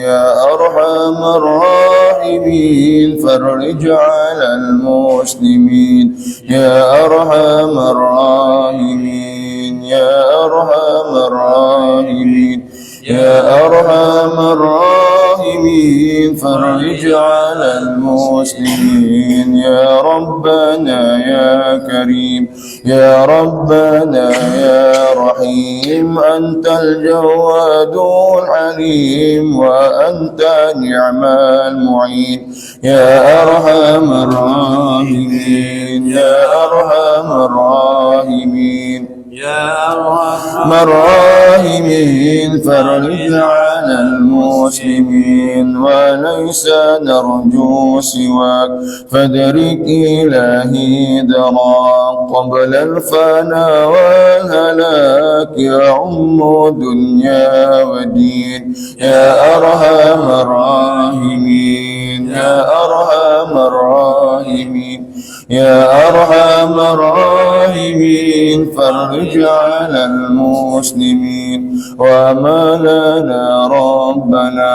يا أرحم الراحمين فرج على المسلمين يا أرحم الراحمين يا أرحم الراحمين يا أرحم الراحمين فرج على المسلمين يا ربنا يا كريم يا ربنا يا رحيم أنت الجواد الحليم وأنت نعم المعين يا أرحم الراحمين يا أرحم الراحمين يا أرحم الراحمين فرج على المسلمين وليس نرجو سواك فادرك إلهي دراك قبل الفناء والهلاك يعم دنيا ودين يا أرحم الراحمين يا أرحم الراحمين يا أرحم الراحمين فرج على المسلمين وما لنا ربنا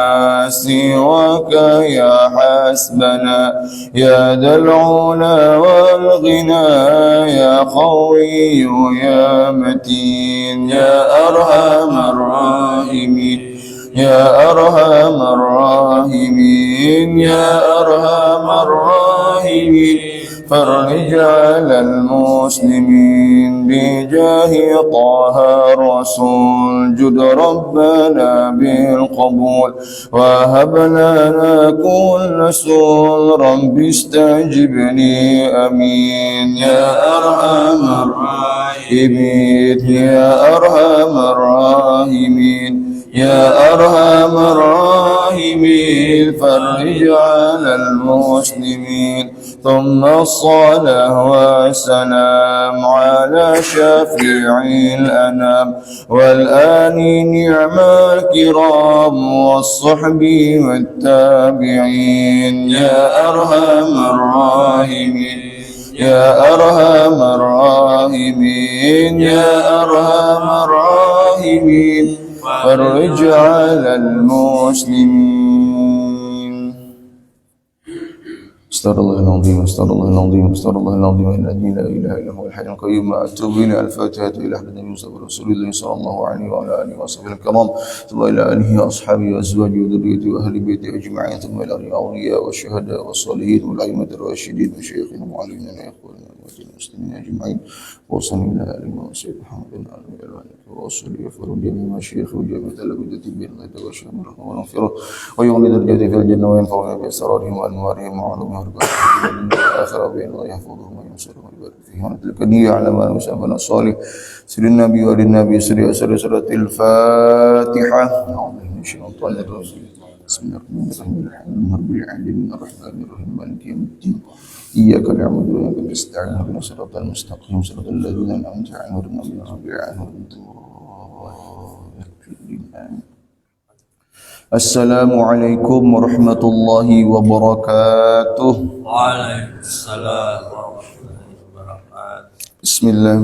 سواك يا حسبنا يا ذا العلا والغنى يا قوي يا متين يا أرحم الراحمين يا أرحم الراحمين يا أرحم الراحمين فرج على المسلمين بجاه طه الرسول جد ربنا بالقبول وهب لنا كل سول رب استجبني أمين يا أرحم الراحمين يا أرحم الراحمين يا أرحم الراحمين فرج على المسلمين ثم الصلاة والسلام على شفيع الأنام والآل نعم الكرام والصحب والتابعين يا أرحم الراحمين يا أرحم الراحمين يا أرحم الراحمين فرج على المسلمين استغفر الله العظيم استغفر الله العظيم استغفر الله العظيم الذي لا اله الا هو الحي القيوم اتوب الى الفاتحه الى حضره النبي رسول الله صلى الله عليه وعلى اله وصحبه الكرام ثم الى اله واصحابه وازواجه وذريته واهل بيته اجمعين ثم الى الاولياء والشهداء والصالحين والائمه الراشدين وشيخنا ومعلمنا واخواننا المسلمين اجمعين وصلى الى اله وصحبه محمد وصلي وفرج جميع مشايخ وجميع تلامذة بالله وشام الرحمة والمغفرة ويغني درجات في الجنة وينفعنا بأسرارهم وأنوارهم وعلومهم وبركاتهم الآخرة بين الله يحفظهم وينصرهم ويبارك فيهم ونتلقني على ما نسألنا الصالح سر النبي والنبي سر سورة الفاتحة أعوذ بالله من الشيطان الرجيم بسم الله الرحمن الرحيم الحمد لله رب العالمين الرحمن الرحيم مالك يوم الدين إياك نعبد وإياك نستعين اهدنا الصراط المستقيم صراط الذين أنعمت عليهم غير المغضوب عليهم Assalamualaikum warahmatullahi wabarakatuh. Waalaikumsalam warahmatullahi wabarakatuh. Bismillah,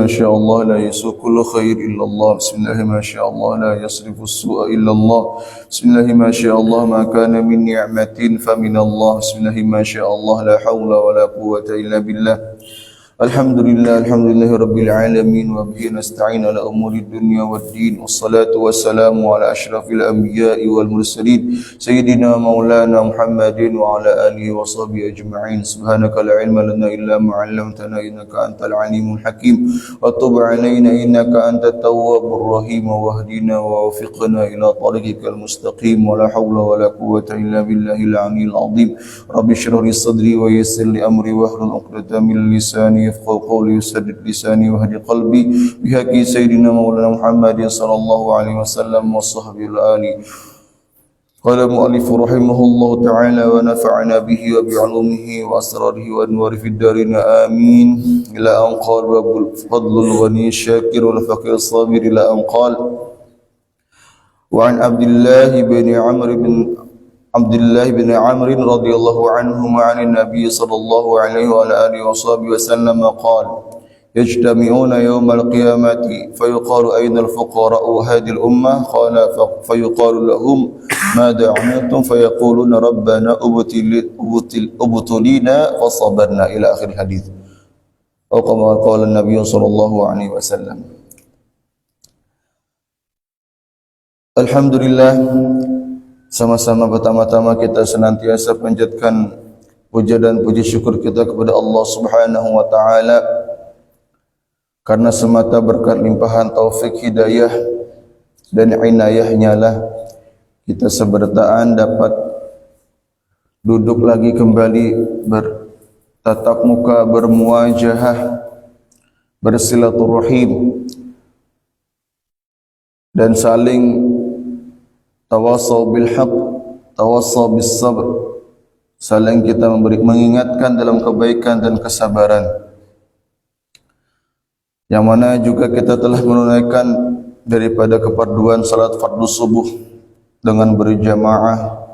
masyaallah la yasukul khair illallah. Bismillah, masyaallah la yasrifu su'a illallah. Bismillah, masyaallah ma kana min ni'matin faminallah. Bismillah, masyaallah la hawla wa la quwwata illa billah. Alhamdulillah rabbil alamin wa bihi nasta'in ala umuri dunya waddin wassalatu wassalamu ala asyrafil anbiya'i wal mursalin sayyidina maulana Muhammadin wa ala alihi wa sahbihi ajma'in subhanaka la ilma lana illa ma 'allamtana innaka antal alimul hakim wa tub 'alaina innaka antat tawwabur rahim wahdina wa waffiqna ila tariqikal mustaqim wa la hawla wa la quwwata illa billahil 'aliyyil 'azim rabbi shrah li sadri wa yassir li amri wahlul 'uqdatam min lisani يفقهوا قولي وسدد لساني وهدي قلبي بحق سيدنا مولانا محمد صلى الله عليه وسلم والصحبه الآلي. قال المؤلف رحمه الله تعالى ونفعنا به وبعلومه وأسراره وأنواره في الدارين آمين. إلى أن قال باب الفضل الغني الشاكر والفقير الصابر إلى أن قال وعن عبد الله بن عمرو رضي الله عنهما عن النبي صلى الله عليه وعلى آله وصحبه وسلم قال يجتمعون يوم القيامة فيقال أين الفقراء هذه الأمة قال فيقال لهم ماذا عملتم فيقولون ربنا ابتلينا فصبرنا إلى آخر الحديث atau kama qala Nabi sallallahu alaihi wasallam. Alhamdulillah, sama-sama pertama-tama kita senantiasa panjatkan puja dan puji syukur kita kepada Allah Subhanahu wa taala karena semata berkat limpahan taufik hidayah dan inayahnya lah kita sebertaan dapat duduk lagi kembali bertatap muka, bermuajahah, bersilaturahim dan saling tawasaw bil haq, tawasaw bis sabr, saling kita mengingatkan dalam kebaikan dan kesabaran, yang mana juga kita telah menunaikan daripada kefarduan salat fardu subuh dengan berjamaah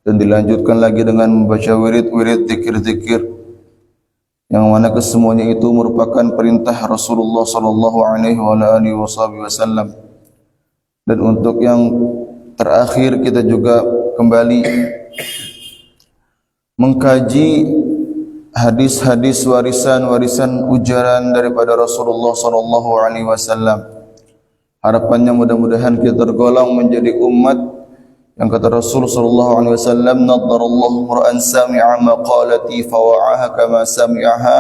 dan dilanjutkan lagi dengan membaca wirid-wirid, zikir-zikir, yang mana kesemuanya itu merupakan perintah Rasulullah sallallahu alaihi wasallam. Dan untuk yang terakhir kita juga kembali mengkaji hadis-hadis warisan ujaran daripada Rasulullah sallallahu alaihi wasallam. Harapannya mudah-mudahan kita tergolong menjadi umat yang kata Rasul sallallahu alaihi wasallam, nadarallahu ra'an sami'a maqalati fawa'aha kama sami'aha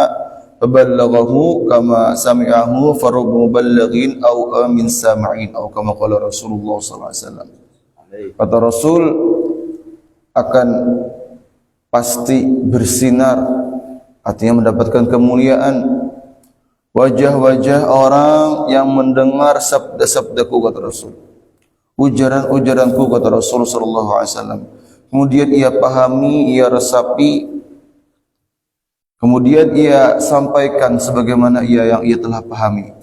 faballaghahu kama sami'ahu farubbu muballighin aw amin sami'in aw kama qala Rasulullah sallallahu alaihi wasallam. Kata Rasul akan pasti bersinar, artinya mendapatkan kemuliaan wajah-wajah orang yang mendengar sabda-sabdaku, kata Rasul, ujaran-ujaranku, kata Rasul sallallahu alaihi wasallam. Kemudian ia pahami, ia resapi, kemudian ia sampaikan sebagaimana yang ia telah pahami.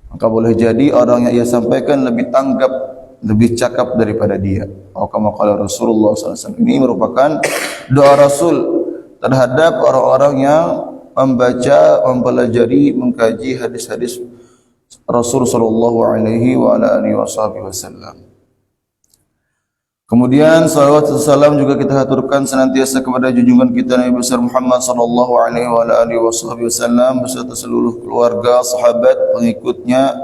Maka boleh jadi orang yang ia sampaikan lebih tanggap, lebih cakap daripada dia. Atau kama qala Rasulullah sallallahu alaihi wasallam. Ini merupakan doa Rasul terhadap orang-orang yang membaca, mempelajari, mengkaji hadis-hadis Rasul sallallahu alaihi wasallam. Kemudian salawat dan salam juga kita haturkan senantiasa kepada junjungan kita Nabi besar Muhammad sallallahu alaihi wasallam beserta seluruh keluarga, sahabat, pengikutnya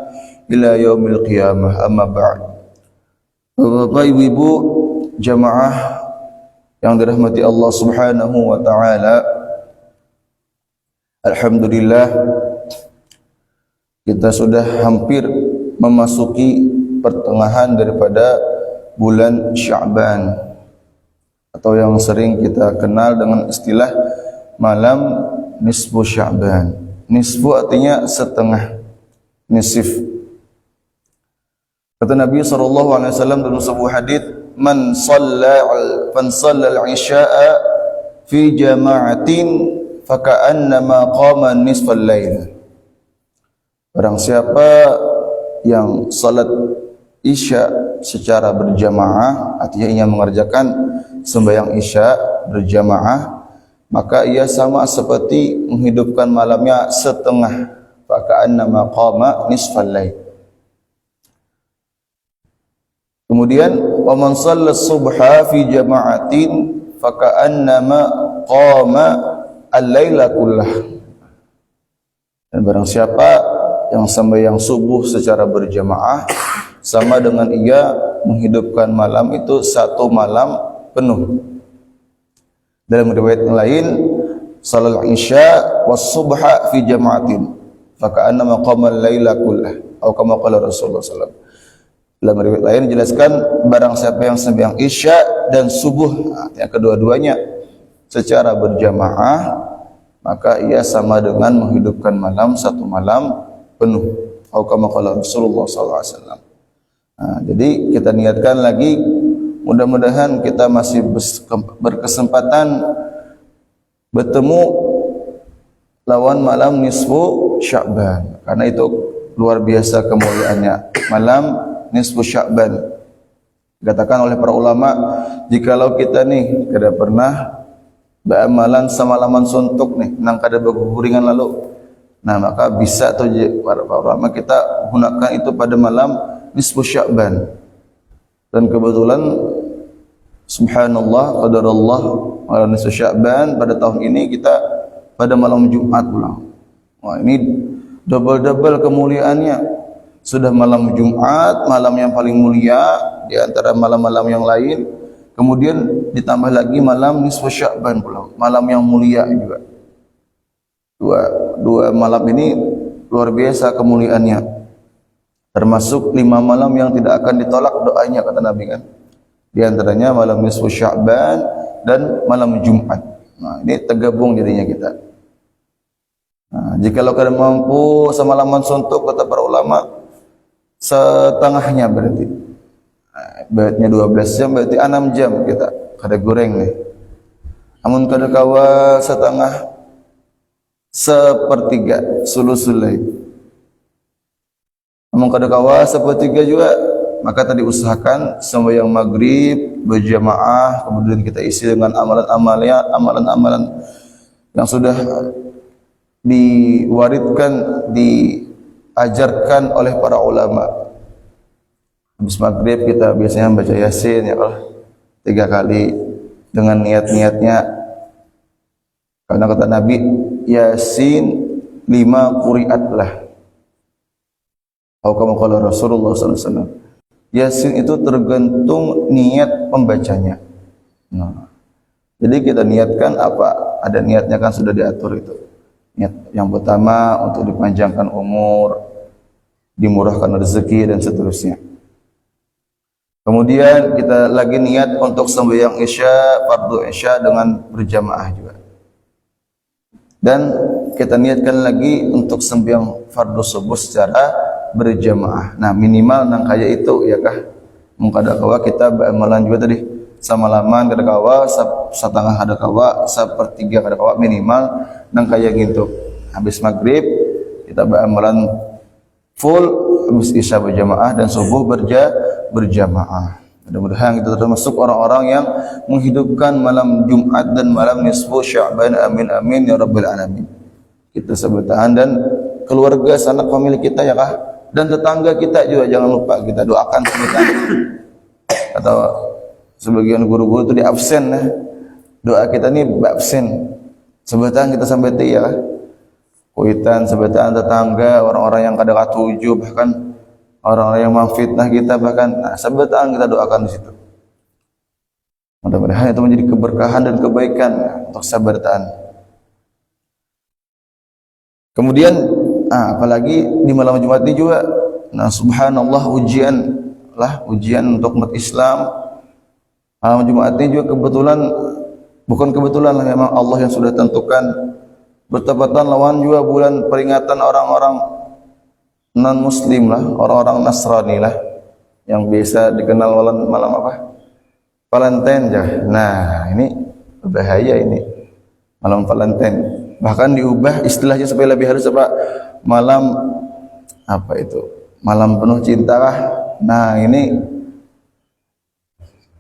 ila yaumil qiyamah. Amma ba'd. Bapak, ibu-ibu, jamaah yang dirahmati Allah Subhanahu wa taala, alhamdulillah kita sudah hampir memasuki pertengahan daripada bulan Sya'ban, atau yang sering kita kenal dengan istilah malam nisfu Sya'ban. Nisfu artinya setengah, nisif. Kata Nabi SAW dalam sebuah hadis, man shalla al-isya'a fi jama'atin faka'annama qama nisfal lail. Barang siapa yang salat isya secara berjamaah, artinya ia mengerjakan sembahyang isya berjamaah, maka ia sama seperti menghidupkan malamnya setengah. Faka'annama qama nisfal lail. Kemudian wa man shalla subha fi jama'atin faka'annama qama al-laila kullah. Dan barang siapa yang sembahyang subuh secara berjamaah, sama dengan ia menghidupkan malam itu satu malam penuh. Dalam riwayat yang lain, salal isya was subha fi jama'atin faka'annama qama al-laila kullah, atau kama qala Rasulullah sallallahu alaihi wasallam. Dalam riwayat lain dijelaskan, barang siapa yang sembahyang isya dan subuh, yang kedua-duanya secara berjamaah, maka ia sama dengan menghidupkan malam satu malam penuh. Atau kama qala Rasulullah sallallahu alaihi wasallam. Jadi kita niatkan lagi, mudah-mudahan kita masih berkesempatan bertemu lawan malam nisfu Sya'ban, karena itu luar biasa kemuliaannya malam nisfu Sya'ban. Dikatakan oleh para ulama, jikalau kita nih kada pernah beramalan semalaman suntuk nih nang kada beguringan lalu, nah maka bisa tuh para ulama kita gunakan itu pada malam nisfu Sya'ban. Dan kebetulan Subhanallah, qadarullah, malam nisfu Sya'ban pada tahun ini kita pada malam Jumat pula. Wah, ini double-double kemuliaannya. Sudah malam Jumat, malam yang paling mulia di antara malam-malam yang lain. Kemudian ditambah lagi malam nisfu Sya'ban pula, malam yang mulia juga. Dua malam ini luar biasa kemuliaannya. Termasuk 5 malam yang tidak akan ditolak doanya kata Nabi kan. Di antaranya malam nisfu Sya'ban dan malam Jumat. Nah, ini tergabung jadinya kita. Nah, jikalau kada mampu semalaman suntuk kata para ulama, setengahnya berarti. Nah, beratnya 12 jam berarti 6 jam kita kada goreng nih. Amun kada kawa setengah, sepertiga sulusul lail. Amun kada kawa sepertiga juga, maka tadi usahakan sembahyang maghrib berjamaah, kemudian kita isi dengan amalan-amalan yang sudah diwariskan, diajarkan oleh para ulama. Habis maghrib kita biasanya baca Yasin ya Allah 3 kali dengan niat-niatnya, karena kata Nabi Yasin 5 quri'at lah. Atau kama qala Rasulullah sallallahu alaihi wasallam. Yasin itu tergantung niat pembacanya. Nah, jadi kita niatkan apa? Ada niatnya kan sudah diatur itu. Niat yang pertama untuk dipanjangkan umur, dimurahkan rezeki dan seterusnya. Kemudian kita lagi niat untuk sembahyang Isya, fardu Isya dengan berjamaah juga. Dan kita niatkan lagi untuk sembahyang fardu subuh secara berjamaah. Nah, minimal nang kaya itu ya kah? Mungkada kawa kita amalan juga tadi samalaman kada kawa, setengah kada kawa, sepertiga kada kawa, minimal nang kaya gitu. Habis maghrib kita amalan full, habis Isya berjamaah dan subuh berjamaah. Mudah-mudahan kita termasuk orang-orang yang menghidupkan malam Jumat dan malam nisfu Sya'ban. Amin amin ya rabbal alamin. Kita sebutahan dan keluarga sanak famili kita ya kah? Dan tetangga kita juga jangan lupa kita doakan sebutan. Atau sebagian guru-guru itu di absen nah. Doa kita ini absen. Sebutan kita sampai ya. Kuitan sebutan tetangga, orang-orang yang kada katuju, bahkan orang-orang yang memfitnah kita, bahkan nah, sebutan kita doakan di situ. Mudah-mudahan itu menjadi keberkahan dan kebaikan untuk sebutan. Kemudian apalagi di malam Jumat ini juga, nah subhanallah ujian untuk umat Islam. Malam Jumat ini juga bukan kebetulan lah, memang Allah yang sudah tentukan bertepatan lawan juga bulan peringatan orang-orang non muslim lah, orang-orang Nasrani lah, yang biasa dikenal malam apa? Valentine ya. Nah, ini bahaya ini. Malam Valentine. Bahkan diubah istilahnya supaya lebih halus apa? Malam apa itu? Malam penuh cinta kah? Nah, ini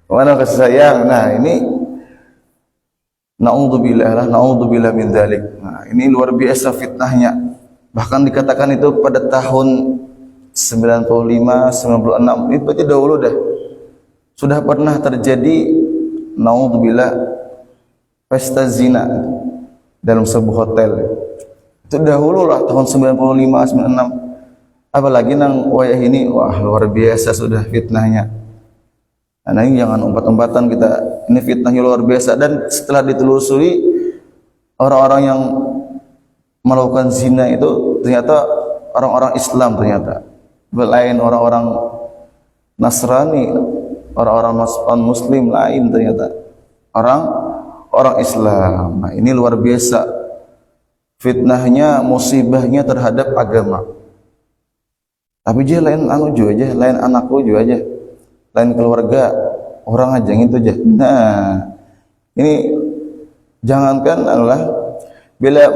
mana kasih sayang. Nah, ini naudzubillah min dzalik. Nah, ini luar biasa fitnahnya. Bahkan dikatakan itu pada tahun 95, 96. Itu berarti dahulu dah. Sudah pernah terjadi naudzubillah pesta zina dalam sebuah hotel. Itu dahulu lah tahun 95, 96. Apalagi nang wayah ini, wah luar biasa sudah fitnahnya. Nah, ini jangan umpat-umpatan kita. Ini fitnahnya luar biasa. Dan setelah ditelusuri, orang-orang yang melakukan zina itu ternyata orang-orang Islam ternyata. Lain orang-orang Nasrani, orang-orang Muslim lain ternyata. Orang Islam. Nah, ini luar biasa fitnahnya, musibahnya terhadap agama. Tapi dia lain lain anakku juga aja, lain keluarga, orang aja gitu aja. Nah, ini jangankan adalah bila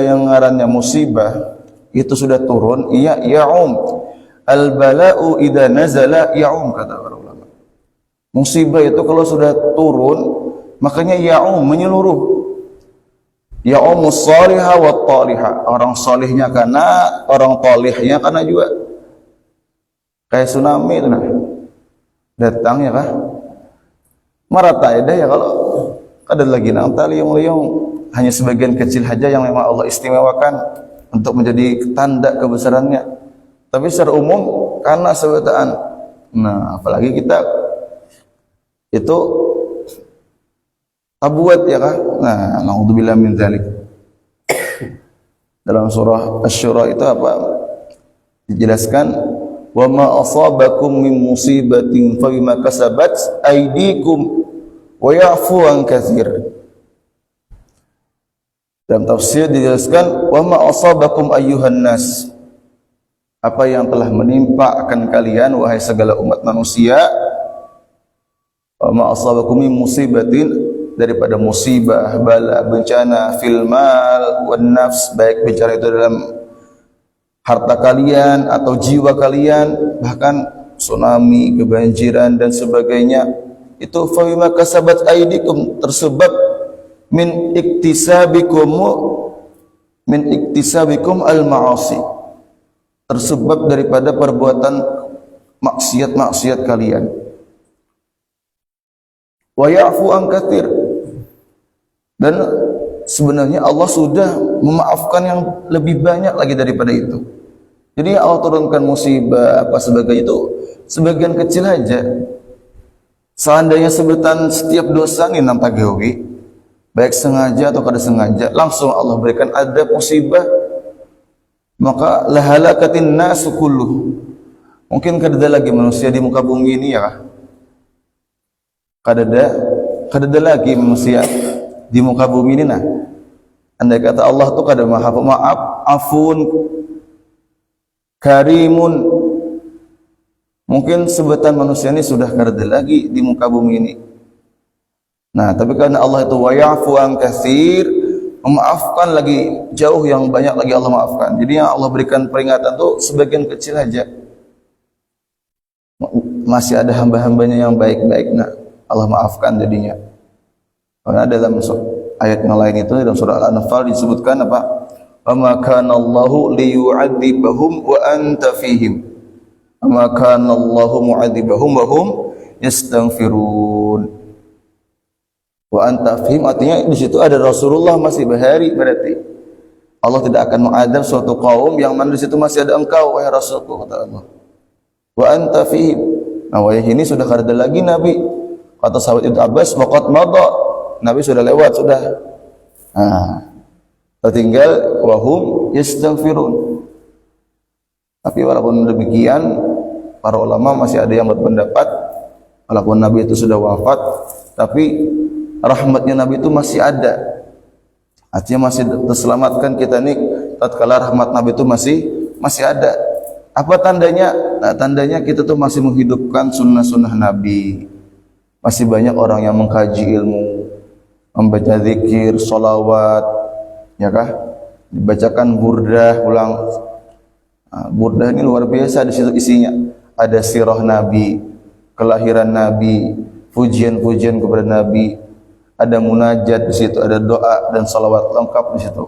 yang ngarannya musibah itu sudah turun, iya al bala'u idza nazala kata para ulama. Musibah itu kalau sudah turun, makanya menyeluruh. Salihah wa talihah. Orang salihnya karena, orang talihnya karena juga. Kayak tsunami itu nah. Datang ya kah? Marata ada ya kalau ada lagi namta liung-liung hanya sebagian kecil saja yang memang Allah istimewakan untuk menjadi tanda kebesarannya. Tapi secara umum karena sebutan. Nah, apalagi kita itu tabuat ya kan. Nah, naudzubillah min dzalik. Dalam surah Asy-Syura itu apa? Dijelaskan wa ma asabakum min musibatin fa bima kasabat aydikum wa ya'fu an katsir. Dalam tafsir dijelaskan wa ma asabakum ayyuhan nas, apa yang telah menimpa akan kalian wahai segala umat manusia, wa ma asabakum min musibatin, daripada musibah, bala, bencana fil mal wan nafs, baik bencana itu dalam harta kalian atau jiwa kalian, bahkan tsunami, kebanjiran dan sebagainya, itu fa bima kasabat aydikum, tersebab min iktisabikum al-ma'asi, tersebab daripada perbuatan maksiat-maksiat kalian. Wa ya'fu an katsir, dan sebenarnya Allah sudah memaafkan yang lebih banyak lagi daripada itu. Jadi Allah turunkan musibah apa sebagainya itu sebagian kecil aja. Seandainya sebutan setiap dosa ini nampak gawe, baik sengaja atau kada sengaja, langsung Allah berikan adab musibah, maka lahalakatin nasu kulluh. Mungkin kada ada lagi manusia di muka bumi ini ya. Kada ada lagi manusia di muka bumi ini. Nah, andai kata Allah tu kada maha pemaaf, afun, karimun, mungkin sebutan manusia ini sudah kada ada lagi di muka bumi ini. Nah, tapi karena Allah itu wa ya'fu an katsir, memaafkan lagi jauh yang banyak lagi Allah maafkan. Jadi yang Allah berikan peringatan tuh sebagian kecil aja. Masih ada hamba-hambanya yang baik-baik, nah Allah maafkan jadinya. Karena dalam ayat yang lain itu dalam surah Al-Anfal disebutkan apa? Wa ma kana Allahu liyu'adzibahum wa anta fihim. Wa ma kana Allahu mu'adzibahum wa hum yastaghfirun. Wa anta fihim artinya di situ ada Rasulullah masih bahari, berarti Allah tidak akan mengadab suatu kaum yang mana di situ masih ada engkau wahai Rasulku, kata Allah. Wa anta fihim. Nah, wahai ini sudah kada lagi Nabi. Kata sahabat Ibnu Abbas, waqad madha, Nabi sudah lewat sudah. Nah, tertinggal wahum yastaghfirun. Tapi walaupun demikian, para ulama masih ada yang berpendapat walaupun Nabi itu sudah wafat, tapi rahmatnya Nabi itu masih ada. Artinya masih terselamatkan kita nih tatkala rahmat Nabi itu masih ada. Apa tandanya? Nah, tandanya kita tuh masih menghidupkan sunnah-sunnah Nabi. Masih banyak orang yang mengkaji ilmu, membaca zikir, sholawat, ya kah? Dibacakan burdah ulang. Nah, burdah ini luar biasa, di situ isinya ada sirah Nabi, kelahiran Nabi, pujian-pujian kepada Nabi, ada munajat di situ, ada doa dan sholawat lengkap di situ.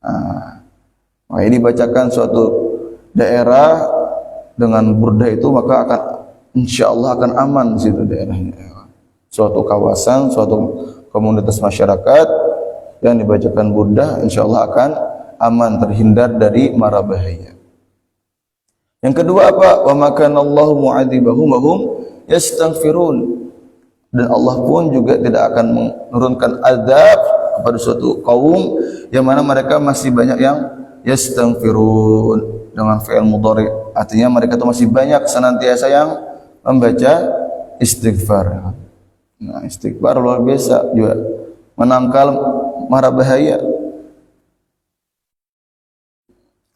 Nah, ini dibacakan suatu daerah dengan burdah itu, maka akan insyaallah akan aman di situ daerahnya. Suatu kawasan, suatu komunitas masyarakat yang dibacakan burdah insyaallah akan aman, terhindar dari mara bahaya. Yang kedua apa? Wa makana Allahu mu'adzibahum wa hum yastaghfirun. Dan Allah pun juga tidak akan menurunkan azab kepada suatu kaum yang mana mereka masih banyak yang yastaghfirun dengan fi'il mudhari. Artinya mereka itu masih banyak senantiasa yang membaca istighfar. Nah, istighfar luar biasa juga menangkal mara bahaya.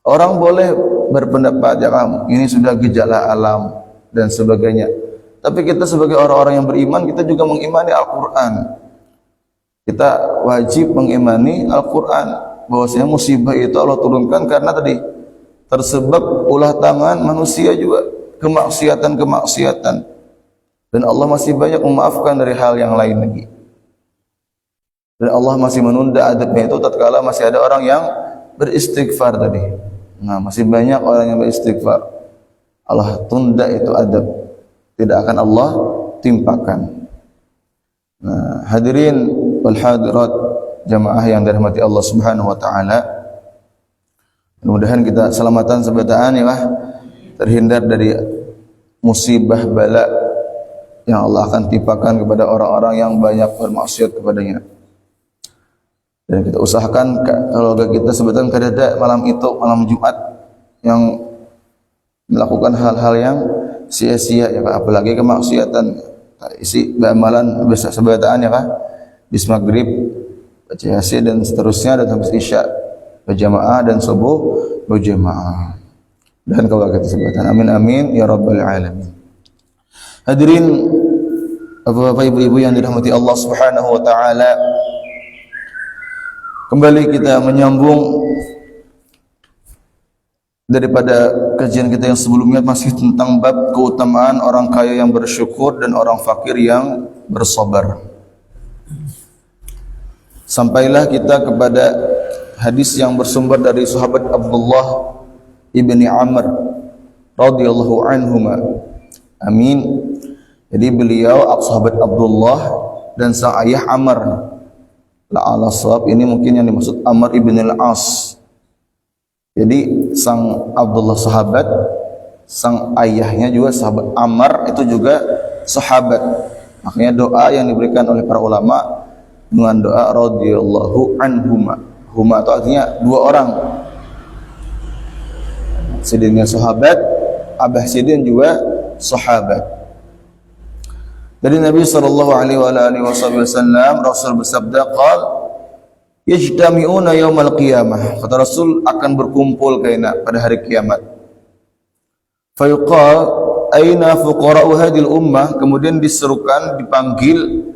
Orang boleh berpendapat ya kamu ini sudah gejala alam dan sebagainya. Tapi kita sebagai orang-orang yang beriman, kita juga mengimani Al-Quran. Kita wajib mengimani Al-Quran bahwasanya musibah itu Allah turunkan karena tadi tersebab ulah tangan manusia juga, kemaksiatan-kemaksiatan. Dan Allah masih banyak memaafkan dari hal yang lain lagi. Dan Allah masih menunda adabnya itu tatkala masih ada orang yang beristighfar tadi. Nah, masih banyak orang yang beristighfar. Allah tunda itu adab. Tidak akan Allah timpakan. Nah, hadirin wal hadirat jamaah yang dirahmati Allah Subhanahu wa taala. Mudah-mudahan kita selamatan sebataan ya, terhindar dari musibah bala yang Allah akan timpakan kepada orang-orang yang banyak bermaksiat kepadanya. Dan kita usahakan kalau kita sebutkan kadada malam itu, malam Jumat, yang melakukan hal-hal yang sia-sia ya, apalagi kemaksiatan, isi amalan besar sebataan ya, bis maghrib, baca yasin dan seterusnya, dan habis isya berjamaah dan subuh berjamaah. Dan kalau kita sebutkan amin amin ya rabbal alamin. Hadirin bapak-bapak ibu-ibu yang dirahmati Allah Subhanahu wa taala, kembali kita menyambung daripada kajian kita yang sebelumnya, masih tentang bab keutamaan orang kaya yang bersyukur dan orang fakir yang bersabar. Sampailah kita kepada hadis yang bersumber dari sahabat Abdullah ibni Amr radhiyallahu anhuma. Amin. Jadi beliau sahabat Abdullah dan sang ayah Amr. La'ala sahab ini mungkin yang dimaksud Amr ibn al-As. Jadi sang Abdullah sahabat, sang ayahnya juga sahabat. Amr itu juga sahabat. Makanya doa yang diberikan oleh para ulama dengan doa radhiyallahu anhuma. Huma itu artinya dua orang. Sidinnya sahabat, abah sidin juga sahabat. Dari Nabi sallallahu alaihi wasallam, Rasul bersabda, qal yajtami'una yaumal qiyamah. Kata Rasul, akan berkumpul kaina pada hari kiamat. Fayuqal aina fuqara'u hadhil ummah. Kemudian diserukan, dipanggil,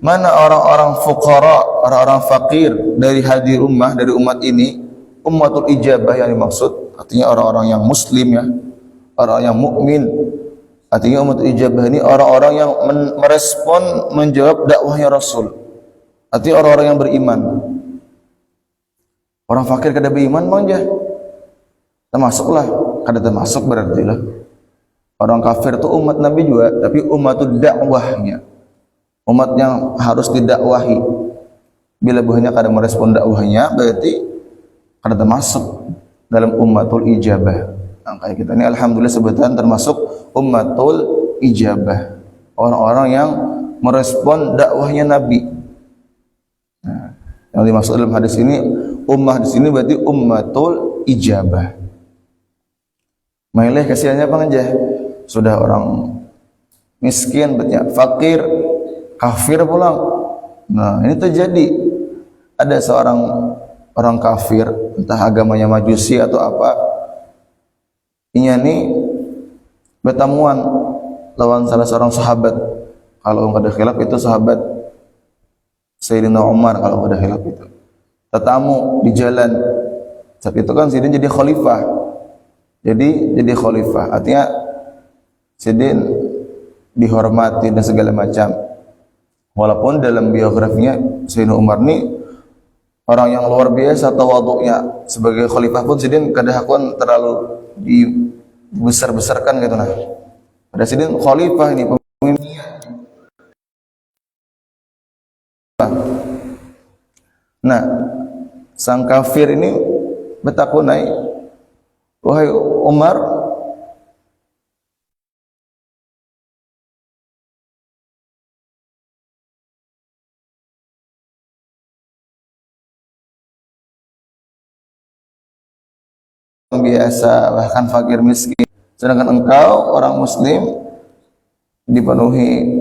mana orang-orang fuqara, orang-orang fakir dari hadhil ummah, dari umat ini. Ummatul ijabah yang dimaksud artinya orang-orang yang muslim ya, orang yang mukmin. Artinya umat ijabah ini orang-orang yang merespon, menjawab dakwahnya Rasul. Artinya orang-orang yang beriman. Orang fakir kada beriman manja, termasuklah, kada termasuk berarti lah. Orang kafir itu umat Nabi juga, tapi umatud dakwahnya, umat yang harus didakwahi. Bila buahnya kada merespon dakwahnya, berarti kada termasuk dalam umatul ijabah. Nah, kayak kita ini alhamdulillah sebutan termasuk ummatul ijabah, orang-orang yang merespon dakwahnya Nabi. Nah, yang dimaksud dalam hadis ini, ummah di sini berarti ummatul ijabah. Maileh kasihannya apa aja? Sudah orang miskin, banyak fakir, kafir pulang. Nah, ini terjadi. Ada seorang orang kafir, entah agamanya Majusi atau apa, inya ni bertamuan lawan salah seorang sahabat. Kalau ada khilaf itu sahabat Sayyidina Umar, kalau ada khilaf itu. Tetamu di jalan. Saat itu kan Sidin jadi khalifah. Jadi khalifah. Artinya Sidin dihormati dan segala macam. Walaupun dalam biografinya Sayyidina Umar ni orang yang luar biasa tawaduknya. Sebagai khalifah pun Sidin kadang-kadang terlalu dibesar-besarkan gitu nah. Pada Sidin khalifah ini pemimpinnya. Nah, sang kafir ini bertakunai, wahai Umar, biasa bahkan fakir miskin, sedangkan engkau orang muslim dipenuhi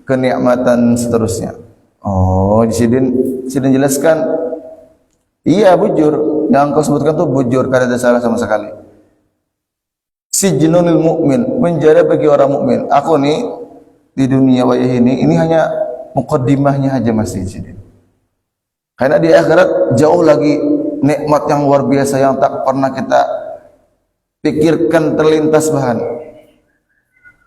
kenikmatan seterusnya. Oh, di Sidin jelaskan, iya bujur, yang engkau sebutkan tuh bujur, kada ada salah sama sekali. Sijnunil mukmin, penjara bagi orang mukmin. Aku nih di dunia wayah ini hanya mukaddimahnya aja masih Sidin. Karena di akhirat jauh lagi nikmat yang luar biasa yang tak pernah kita pikirkan terlintas bahan.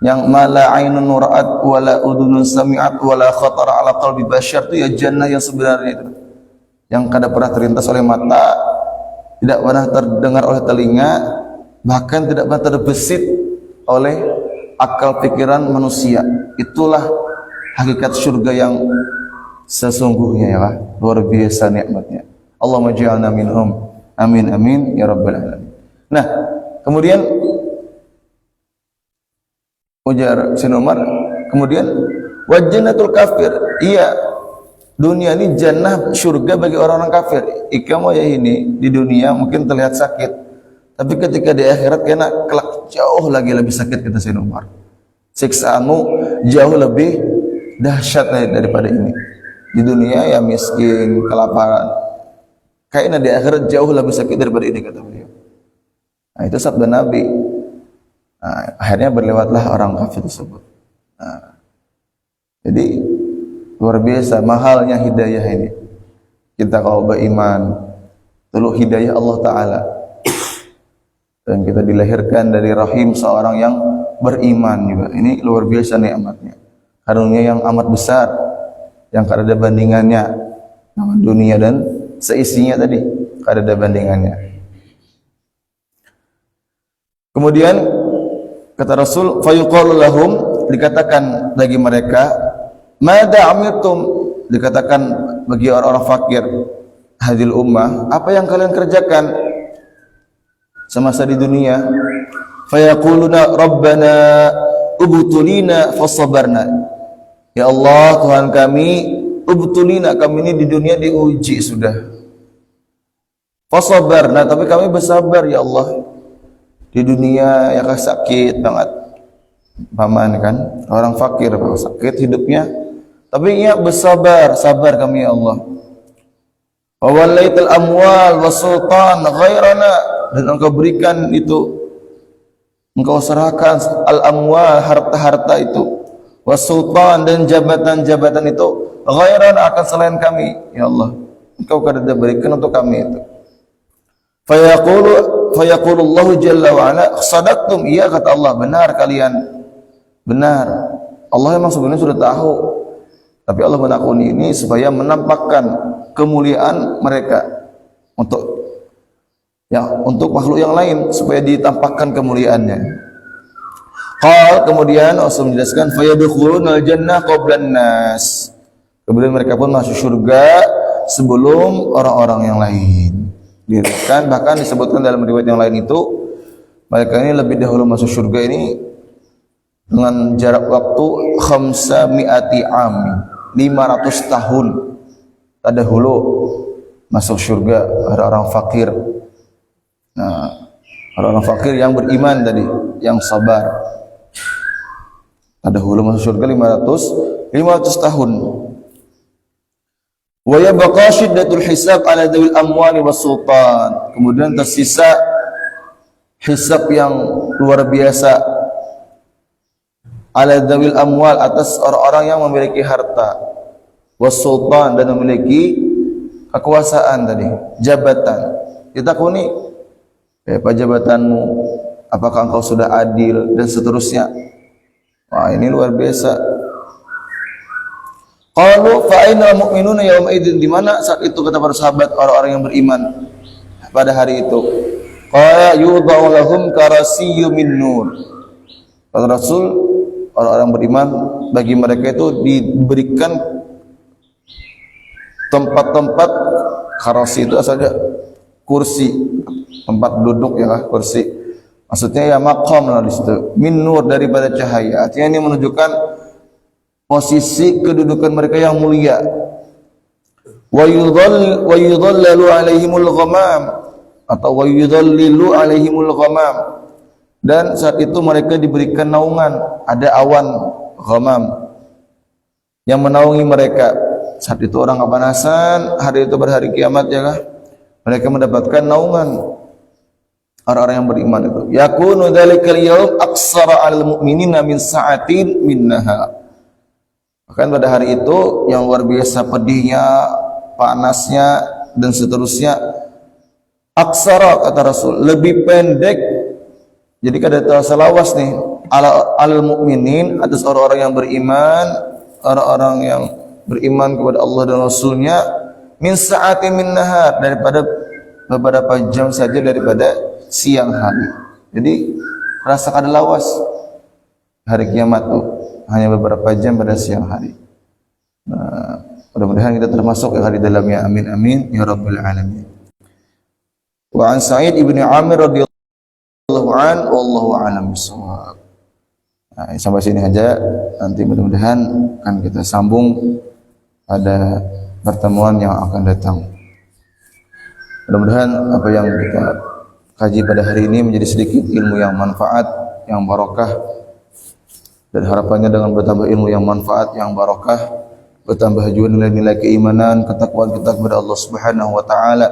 Yang mala ainun ra'at wala udunun sami'at wala khatara ala qalbi bashar, itu ya jannah yang sebenarnya itu, yang kada pernah terlintas oleh mata, tidak pernah terdengar oleh telinga, bahkan tidak pernah terbesit oleh akal pikiran manusia. Itulah hakikat surga yang sesungguhnya ya lah. Luar biasa nikmatnya. Allahumma ja'alna minhum. Amin amin ya rabbal alamin. Nah, kemudian ujar Sayyidina Umar, kemudian wajanatul kafir. Iya, dunia ini jannah surga bagi orang-orang kafir. Ikamu ya ini di dunia mungkin terlihat sakit, tapi ketika di akhirat kena kelak jauh lagi lebih sakit, kata Sayyidina Umar. Siksaanmu jauh lebih dahsyat daripada ini. Di dunia ya miskin, kelaparan. Kayaknya di akhirat jauh lebih sakit daripada ini, kata beliau. Nah, itu sabda Nabi. Nah, akhirnya berlewatlah orang kafir tersebut. Nah, jadi luar biasa mahalnya hidayah ini. Kita kalau beriman, perlu hidayah Allah Ta'ala. Dan kita dilahirkan dari rahim seorang yang beriman juga. Ini luar biasa nikmatnya. Karunia yang amat besar, yang tak ada bandingannya. Dunia dan seisinya tadi, tak ada bandingannya. Kemudian kata Rasul, fayuqalu lahum, dikatakan bagi mereka, mada amirtum, dikatakan bagi orang-orang fakir hadil ummah, apa yang kalian kerjakan semasa di dunia? Fayaquluna rabbana ubtulina fasabarna. Ya Allah, Tuhan kami, ubtulina, kami ini di dunia diuji sudah. Fasabarna, tapi kami bersabar ya Allah. Di dunia ya sakit banget. Paman kan, orang fakir sakit hidupnya, tapi ya bersabar, sabar kami ya Allah. Wa wallaital amwal wasultan ghairana, dan engkau berikan itu, engkau serahkan al-amwal, harta-harta itu, wasultan, dan jabatan-jabatan itu, ghairana, akan selain kami ya Allah. Engkau kada berikan untuk kami itu. Fayaqulullahu jalla wa ala, sadaqtum, iya kata Allah, benar kalian, benar. Allah memang sebenarnya sudah tahu, tapi Allah menakuni ini supaya menampakkan kemuliaan mereka untuk makhluk yang lain, supaya ditampakkan kemuliaannya. Kemudian Rasul menjelaskan, fayadkhulunal jannah qablan nas, kemudian mereka pun masuk surga sebelum orang-orang yang lain. Bahkan disebutkan dalam riwayat yang lain itu, mereka ini lebih dahulu masuk surga ini dengan jarak waktu 500 tahun terdahulu masuk surga orang-orang fakir. Nah, orang-orang fakir yang beriman tadi, yang sabar, terdahulu masuk surga 500 tahun. Wa yabqa shiddatul hisab ala dzil amwali was-sultan, kemudian tersisa hisab yang luar biasa ala dzil amwal, atas orang-orang yang memiliki harta, was-sultan, dan memiliki kekuasaan tadi, jabatan. Ditakuni, apa jabatanmu, apakah engkau sudah adil, dan seterusnya. Wah, ini luar biasa. Qalu fa ainal mu'minuna yawma idzin, di mana saat itu kata para sahabat orang-orang yang beriman pada hari itu? Qala yudha'u lahum karasiyyu min nur. Kata Rasul, orang-orang beriman bagi mereka itu diberikan tempat-tempat, karasi itu asalnya kursi, tempat duduk ya, kursi. Maksudnya ya maqam lah di situ. Min nur, daripada cahaya. Artinya ini menunjukkan posisi kedudukan mereka yang mulia. Wa yudhallalu alaihimul ghamam, atau wa yudhallilu alaihimul ghamam, dan saat itu mereka diberikan naungan, ada awan ghamam yang menaungi mereka. Saat itu orang kepanasan, hari itu berhari kiamat ya kah? Mereka mendapatkan naungan, orang-orang yang beriman itu. Yakunu dzalikal yaum aqsara 'alal mu'minina min sa'atin min nahar. Bahkan pada hari itu yang luar biasa pedihnya, panasnya, dan seterusnya. Aksara, kata Rasul, lebih pendek. Jadi kada terasa lawas nih al mukminin, atas orang-orang yang beriman, orang-orang yang beriman kepada Allah dan Rasulnya, min sa'ati min nahar, daripada beberapa jam saja daripada siang hari. Jadi rasa kada lawas hari kiamat tuh, hanya beberapa jam pada siang hari. Mudah-mudahan kita termasuk yang ada di dalamnya. Amin amin ya rabbal alamin. Wa an Sa'id ibn Amir radhiyallahu an wallahu a'lam bissawab. Nah, sampai sini aja. Nanti mudah-mudahan akan kita sambung pada pertemuan yang akan datang. Mudah-mudahan apa yang kita kaji pada hari ini menjadi sedikit ilmu yang manfaat, yang barokah, dan harapannya dengan bertambah ilmu yang manfaat, yang barokah, bertambah juga nilai-nilai keimanan, ketakwaan kita kepada Allah Subhanahu wa taala,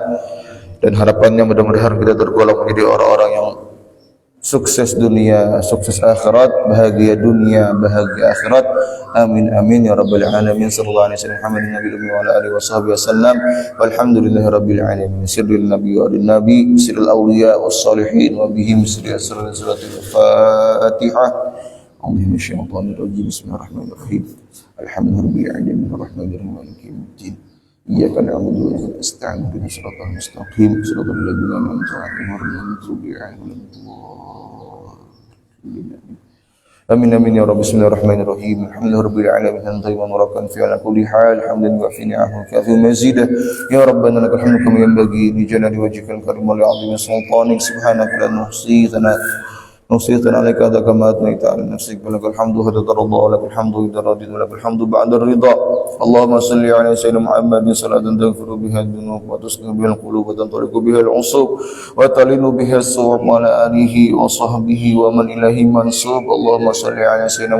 dan harapannya mudah-mudahan kita tergolong menjadi orang-orang yang sukses dunia, sukses akhirat, bahagia dunia, bahagia akhirat. Amin amin ya rabbal alamin. Sallallahu alaihi wasallam Muhammadin nabiyil ummi wa ala alihi washabihi wasallam. Walhamdulillahi rabbil alamin. Sirrul nabi wa lin nabi, sirrul awliya was salihin wa bihim sirrul suratul Fatihah. A'udzu minasyaitonir rajim. Bismillahirrahmanirrahim. Alhamdulillahirabbil alamin arrahmanirrahim maliki yaumiddin. Iyyaka na'budu wa iyyaka nasta'in ihdinas siratal mustaqim siratal ladzina an'amta 'alaihim ghairil maghdubi 'alaihim waladdallin. Amin amin ya rabbi. Bismillahirrahmanirrahim. Alhamdulillahirabbil alamin hamdan mubarakan fi ala kulli hal hamdan wa fi ni'amahu kafi mazidah. Ya rabbana lakal hamdu kama yanbaghi li jalali wajhikal karim wa li 'azimi sultanik. Subhanaka la nuhsi نصيحة عليك هذا كما أثنيت على نفسك ولك الحمد حتى ترضى ولك الحمد إذا رضيت ولك الحمد بعد الرضا. اللهم صل على سيدنا محمد صلاة تغفر بها الذنوب وتسكن بها القلوب وتنطلق بها العصوب وتلين بها الصوم وعلى آله وصحبه ومن إليه منسوب. اللهم صل على سيدنا